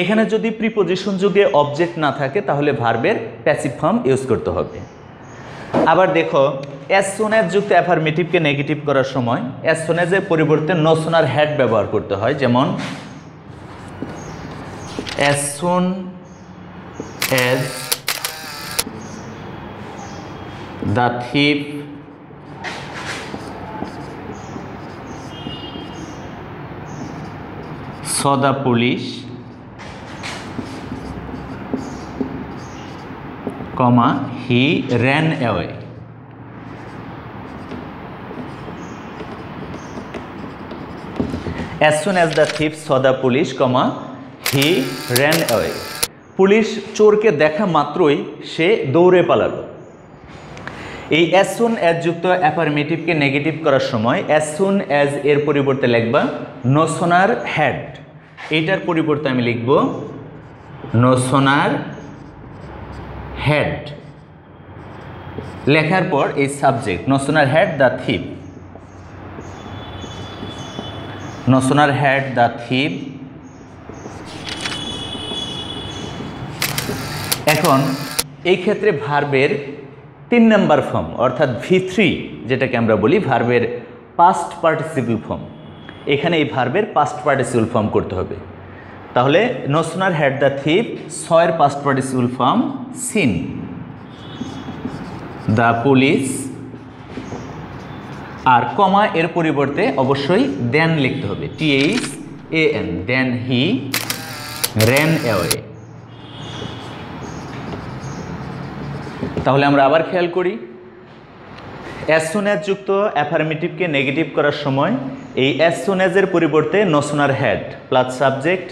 এখানে যদি প্রিপোজিশন যুগে অবজেক্ট না থাকে তাহলে ভার্বের প্যাসিভ ফর্ম ইউজ করতে হবে। আবার দেখো অ্যাজ সুন অ্যাজ যুক্ত অ্যাফার্মেটিভকে নেগেটিভ করার সময় অ্যাজ সুন অ্যাজের পরিবর্তে নো সুন আর হ্যাড ব্যবহার করতে হয়। যেমন as soon as the thief saw the police, comma he ran away. As soon as the thief saw the police, comma he ran away. Police চোরকে দেখা মাত্রই সে দৌড়ে পালালো। এই অ্যাজ সুন অ্যাজ যুক্ত অ্যাফার্মেটিভকে নেগেটিভ করার সময় অ্যাজ সুন অ্যাজ এর পরিবর্তে লিখবা নো সুন আর হ্যাড। এইটার পরিবর্তে আমি লিখব নো সুন আর হ্যাড। লেখার পর এই subject no sooner had the thief, no sooner had the thief. এখন এই ক্ষেত্রে ভার্বের 3 নম্বর ফর্ম অর্থাৎ V3 যেটাকে আমরা বলি ভার্বের পাস্ট পার্টিসিপল ফর্ম, এখানে এই ভার্বের পাস্ট পার্টিসিপল ফর্ম করতে হবে। তাহলে no sooner had the thief সয়ের past participle form seen, the police আর কমা এর পরিবর্তে অবশ্যই দেন লিখতে হবে THAN, then he ran away। তাহলে আমরা আবার খেয়াল করি অ্যাজ সুন অ্যাজ যুক্ত অ্যাফার্মেটিভকে নেগেটিভ করার সময় এই অ্যাজ সুন অ্যাজের পরিবর্তে no sooner had plus subject,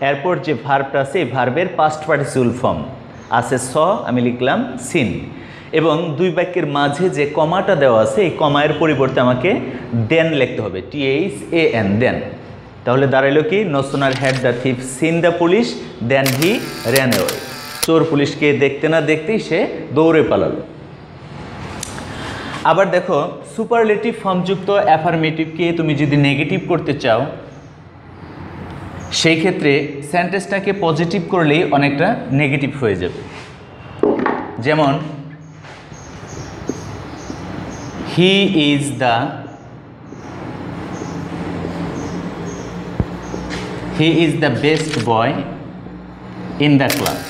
এরপর যে ভার্বটা আছে এই ভার্বের পাস্ট পার্টিসিপল ফর্ম আছে স, আমি লিখলাম সিন, এবং দুই বাক্যের মাঝে যে কমাটা দেওয়া আছে এই কমায়ের পরিবর্তে আমাকে দেন লিখতে হবে THAN, দেন। তাহলে দাঁড়াইল কি no sooner had the thief seen the police then he ran away। চোর পুলিশকে দেখতে না দেখতেই সে দৌড়ে পালালো। আবার দেখো সুপারলেটিভ ফর্মযুক্ত অ্যাফার্মেটিভকে তুমি যদি নেগেটিভ করতে চাও সেই ক্ষেত্রে সেন্টেন্সটাকে পজিটিভ করলেই অনেকটা নেগেটিভ হয়ে যাবে। যেমন he is the best boy in the class,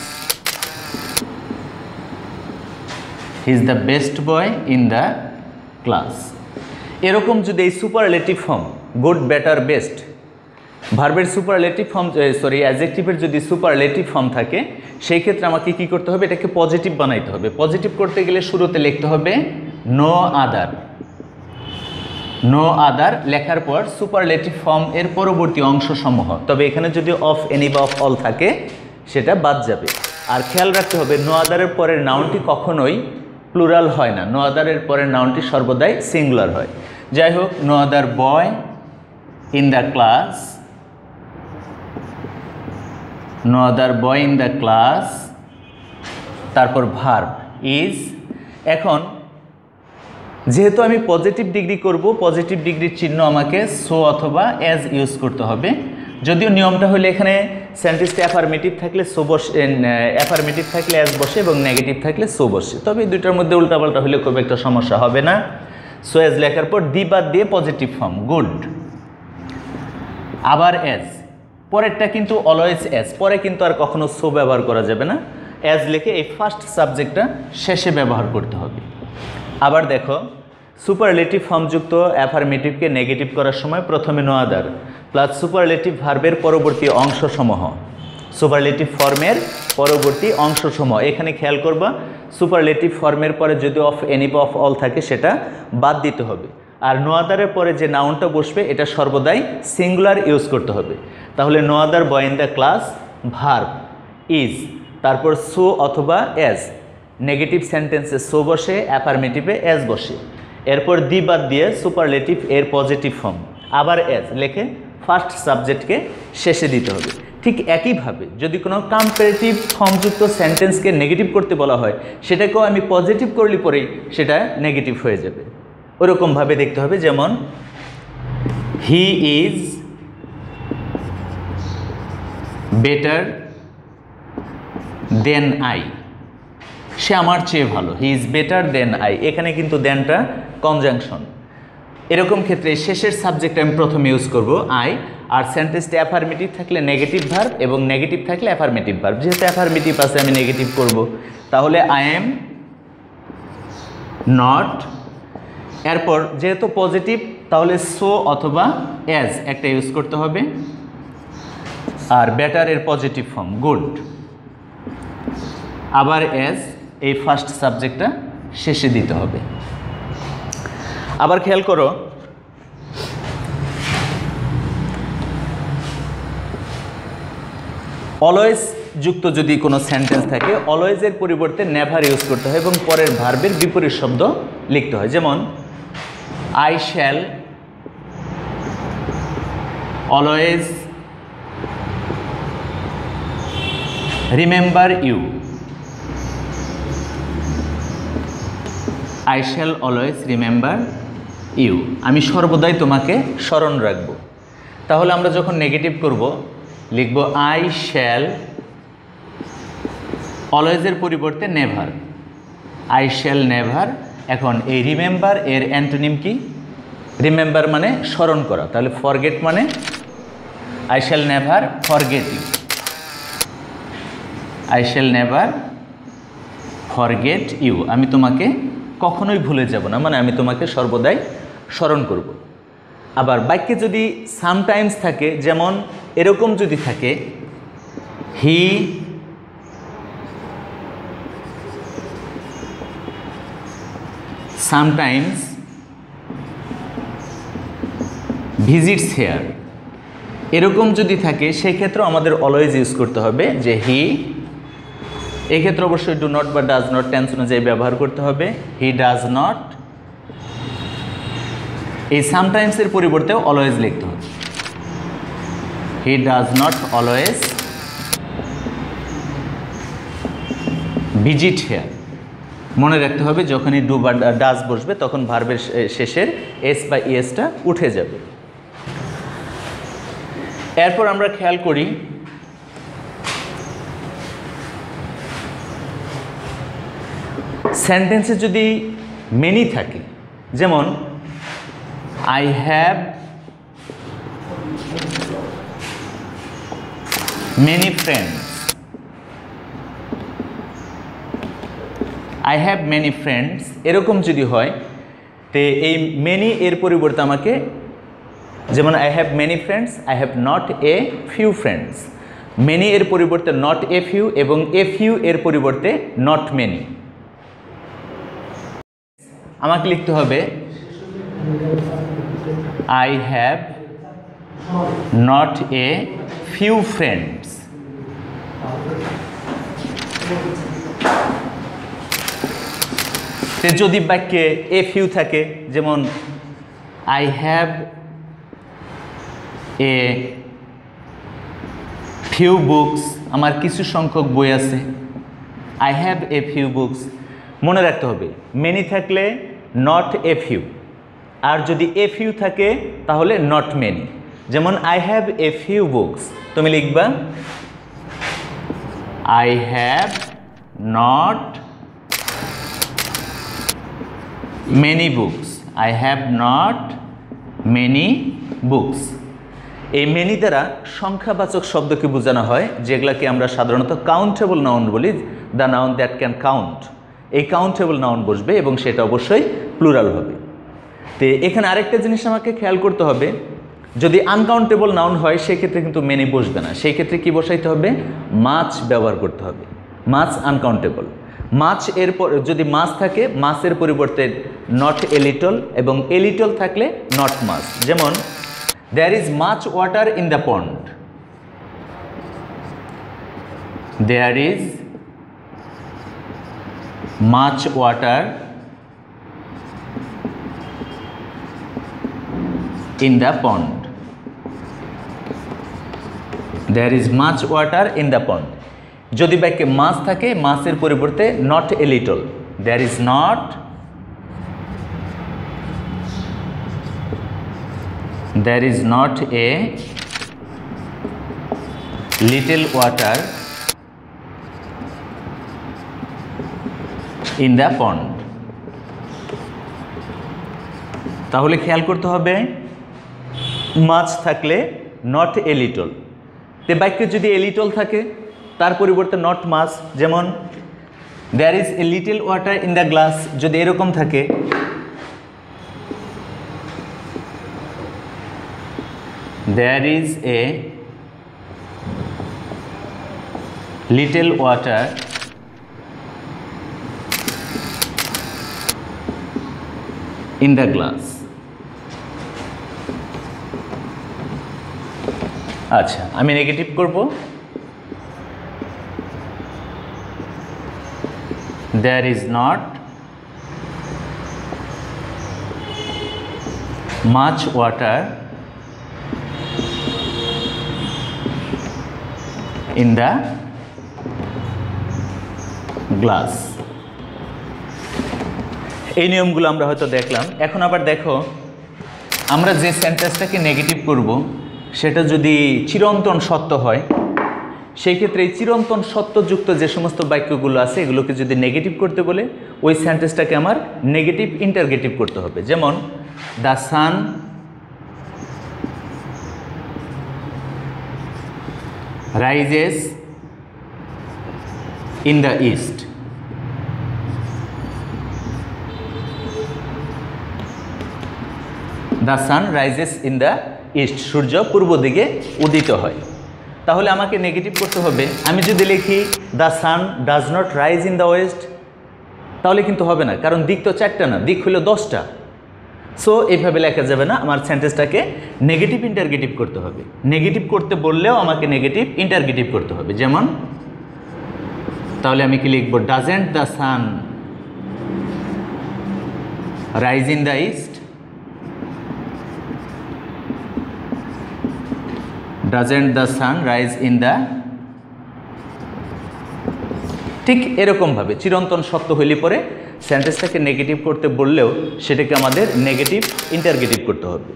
he is the best boy in the class. এরকম যদি এই superlative form good, better, best ভার্বের সুপারলেটিভ ফর্ম অ্যাডজেক্টিভের যদি সুপারলেটিভ ফর্ম থাকে সেই ক্ষেত্রে আমাকে কি করতে হবে, এটাকে পজিটিভ বানাইতে হবে। পজিটিভ করতে গেলে শুরুতে লিখতে হবে নো আদার, নো আদার লেখার পর সুপারলেটিভ ফর্ম এর পরবর্তী অংশ সমূহ, তবে এখানে যদি অফ এনি বা অফ অল থাকে সেটা বাদ যাবে। আর খেয়াল রাখতে হবে নো আদারের পরের নাউনটি কখনোই প্লুরাল হয় না, নো আদারের পরের নাউনটি সর্বদাই সিঙ্গুলার হয়। যাই হোক no other boy in the class, no other boy in the class, তারপর ভার্ব ইজ। এখন যেহেতু আমি পজিটিভ ডিগ্রি করব, পজিটিভ ডিগ্রির চিহ্ন আমাকে সো অথবা অ্যাজ ইউজ করতে হবে। যদিও নিয়মটা হলে এখানে সেন্টেন্সটা অ্যাফার্মেটিভ থাকলে সো বসে, অ্যাফার্মেটিভ থাকলে অ্যাজ বসে এবং নেগেটিভ থাকলে সো বসে, তবে এই দুইটার মধ্যে উল্টাপাল্টা হলে খুব একটা সমস্যা হবে না। সো অ্যাজ লেখার পর দি বাদ দিয়ে পজিটিভ ফর্ম গুড, আবার অ্যাজ, পরেরটা কিন্তু অলওয়েজ অ্যাজ, পরে কিন্তু আর কখনো সো ব্যবহার করা যাবে না। অ্যাজ লিখে এই ফার্স্ট সাবজেক্টটা শেষে ব্যবহার করতে হবে। আবার দেখো সুপারলেটিভ ফর্মযুক্ত অ্যাফার্মেটিভকে নেগেটিভ করার সময় প্রথমে নো আদার প্লাস সুপারলেটিভ ভার্বের পরবর্তী অংশসমূহ, সুপারলেটিভ ফর্মের পরবর্তী অংশসমূহ। এখানে খেয়াল করবা সুপারলেটিভ ফর্মের পরে যদি অফ এনি বা অফ অল থাকে সেটা বাদ দিতে হবে, আর নো আদারের পরে যে নাউনটা বসবে এটা সর্বদাই সিঙ্গুলার ইউজ করতে হবে। তাহলে no other boy in the class, verb is, তারপর সো অথবা অ্যাজ, নেগেটিভ সেন্টেন্সে সো বসে, অ্যাফার্মেটিভে অ্যাজ বসে, এরপর দি বাদ দিয়ে সুপারলেটিভ এর পজিটিভ ফর্ম, আবার অ্যাজ লিখে ফার্স্ট সাবজেক্টকে শেষে দিতে হবে। ঠিক একইভাবে যদি কোনো কম্পারেটিভ ফর্মযুক্ত সেন্টেন্সকে নেগেটিভ করতে বলা হয় সেটাকেও আমি পজিটিভ করলে পরেই সেটা নেগেটিভ হয়ে যাবে। ওরকমভাবে দেখতে হবে, যেমন he is better than I, সে আমার চেয়ে ভালো, he is better than I. এখানে কিন্তু দেনটা কনজাংশন। এরকম ক্ষেত্রে শেষের সাবজেক্ট আমি প্রথমে ইউজ করব আই, আর সেন্টেন্সটা অ্যাফার্মেটিভ থাকলে নেগেটিভ ভার্ব এবং নেগেটিভ থাকলে অ্যাফার্মেটিভ ভার্ব। যেহেতু অ্যাফার্মেটিভ আছে আমি নেগেটিভ করব, তাহলে আই এম নট। এরপর যেহেতু পজিটিভ তাহলে সো অথবা অ্যাজ একটা ইউজ করতে হবে, আর বেটার এর পজিটিভ ফর্ম গুড, আবার অ্যাজ, এই ফার্স্ট সাবজেক্টটা শেষে দিতে হবে। আবার খেয়াল করো, অলওয়েজ যুক্ত যদি কোনো সেন্টেন্স থাকে অলওয়েজের পরিবর্তে নেভার ইউজ করতে হয় এবং পরের ভার্বের বিপরীত শব্দ লিখতে হয়। যেমন I shall always remember you, I shall always remember you, আমি সর্বদাই তোমাকে স্মরণ রাখব। তাহলে আমরা যখন নেগেটিভ করব লিখব আই শ্যাল অলওয়েজের পরিবর্তে নেভার, আই শ্যাল নেভার। এখন এই রিমেম্বার এর অ্যান্টোনিম কি? রিমেম্বার মানে স্মরণ করা, তাহলে ফরগেট মানে I shall never forget you, I shall never forget you, আমি তোমাকে কখনোই ভুলে যাব না, মানে আমি তোমাকে সর্বদাই স্মরণ করব। আবার বাক্যে যদি সামটাইমস থাকে, যেমন এরকম যদি থাকে হি সামটাইমস ভিজিটস হেয়ার, এরকম যদি থাকে সেই ক্ষেত্রে আমাদের অলওয়েজ ইউজ করতে হবে যে হি। এক্ষেত্রে অবশ্যই ডু নট বা ডাজ নট টেন্স অনুযায়ী ব্যবহার করতে হবে। হি ডাজ নট, এই সামটাইমসের পরিবর্তেও অলওয়েজ লিখতে হবে। He does not always visit here, মনে রাখতে হবে যখনই ডু বা ডাজ বসবে তখন ভার্বের শেষের এস বা ইএসটা উঠে যাবে। এরপর আমরা খেয়াল করি সেন্টেন্সে যদি মেনি থাকে, যেমন I have many friends, I have many friends, এরকম যদি হয় তো এই মেনি এর পরিবর্তে আমাকে, যেমন I have many friends, I have not a few friends, many এর পরিবর্তে নট এ ফিউ এবং এ ফিউ এর পরিবর্তে নট মেনি। আমাকে লিখতে হবে I have not a few friends. যদি বাক্যে এ ফিউ থাকে, যেমন I have a few books, আমার কিছু সংখ্যক বই আছে, I have a few books. মনে রাখতে হবে মেনি থাকলে নট এ ফিউ, আর যদি এ ফিউ থাকে তাহলে নট মেনি। যেমন I have a few books, তুমি লিখবা I have not many books, I have not many books. এই মেনি দ্বারা সংখ্যাবাচক শব্দকে বোঝানো হয়, যেগুলাকে আমরা সাধারণত কাউন্টেবল নাউন বলি, the noun that can count. এই কাউন্টেবল নাউন বসবে এবং সেটা অবশ্যই প্লুরাল হবে। তো এখানে আরেকটা জিনিস আমাকে খেয়াল করতে হবে, যদি আনকাউন্টেবল নাউন হয় সেক্ষেত্রে কিন্তু মেনি বসবে না, সেই ক্ষেত্রে কি বসাইতে হবে? মাছ ব্যবহার করতে হবে। মাছ আনকাউন্টেবল, মাছ এরপর যদি মাছ থাকে মাছের পরিবর্তে নট এ লিটল এবং এ লিটল থাকলে নট মাছ। যেমন there is much water in the pond, there is much water in the pond, there is much water in the pond। যদি বাক্যে মাছ থাকে মাছের পরিবর্তে not a little, there is not a little water in the পন্ড। তাহলে খেয়াল করতে হবে মাছ থাকলে নট এ লিটল, তে বাক্যে যদি এ লিটল থাকে তার পরিবর্তে নট মাছ, যেমন there is a little water in the glass, যদি এরকম থাকে there is a little water in the glass. আচ্ছা, আমি নেগেটিভ করব, there is not much water in the glass. এই নিয়মগুলো আমরা হয়তো দেখলাম। এখন আবার দেখো, আমরা যে সেন্টেন্সটাকে নেগেটিভ করব সেটা যদি চিরন্তন সত্য হয়, সেই ক্ষেত্রে এই চিরন্তন সত্যযুক্ত যে সমস্ত বাক্যগুলো আছে এগুলোকে যদি নেগেটিভ করতে বলে ওই সেন্টেন্সটাকে আমার নেগেটিভ ইন্টারগেটিভ করতে হবে। যেমন the sun rises in the east. The sun rises in the east, সূর্য পূর্ব দিকে উদিত হয়। তাহলে আমাকে নেগেটিভ করতে হবে। আমি যদি লিখি the sun does not rise in the West, তাহলে কিন্তু হবে না, কারণ দিক তো 4টা না, দিক হলো 10টা। সো এইভাবে লেখা যাবে না, আমার সেন্টেন্সটাকে নেগেটিভ ইন্টারগেটিভ করতে হবে। নেগেটিভ করতে বললেও আমাকে নেগেটিভ ইন্টারগেটিভ করতে হবে। যেমন তাহলে আমি কি লিখব, doesn't the sun rise in the east, doesn't the sun rise in the. ঠিক এরকমভাবে চিরন্তন সত্য হইলে পরে সেন্টেন্সটাকে নেগেটিভ করতে বললেও সেটাকে আমাদের নেগেটিভ ইন্টারগেটিভ করতে হবে।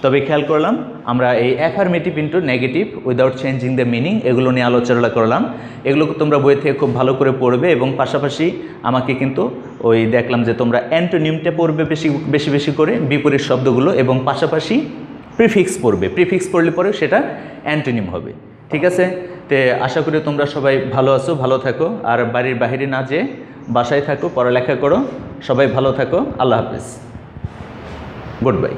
তবে খেয়াল করলাম আমরা এই affirmative into negative without changing the meaning এগুলো নিয়ে আলোচনা করলাম। এগুলোকে তোমরা বই থেকে খুব ভালো করে পড়বে এবং পাশাপাশি আমাকে কিন্তু ওই দেখলাম যে তোমরা অ্যান্টোনিমটা পড়বে বেশি বেশি করে, বিপরীত শব্দগুলো, এবং পাশাপাশি প্রিফিক্স পড়বে। প্রিফিক্স পড়লে পরে সেটা অ্যান্টোনিম হবে। ঠিক আছে, তে আশা করি তোমরা সবাই ভালো আছো, ভালো থাকো, আর বাড়ির বাইরে না যেয়ে বাসায় থাকো, পড়ালেখা করো, সবাই ভালো থাকো। আল্লাহ হাফেজ, গুড বাই।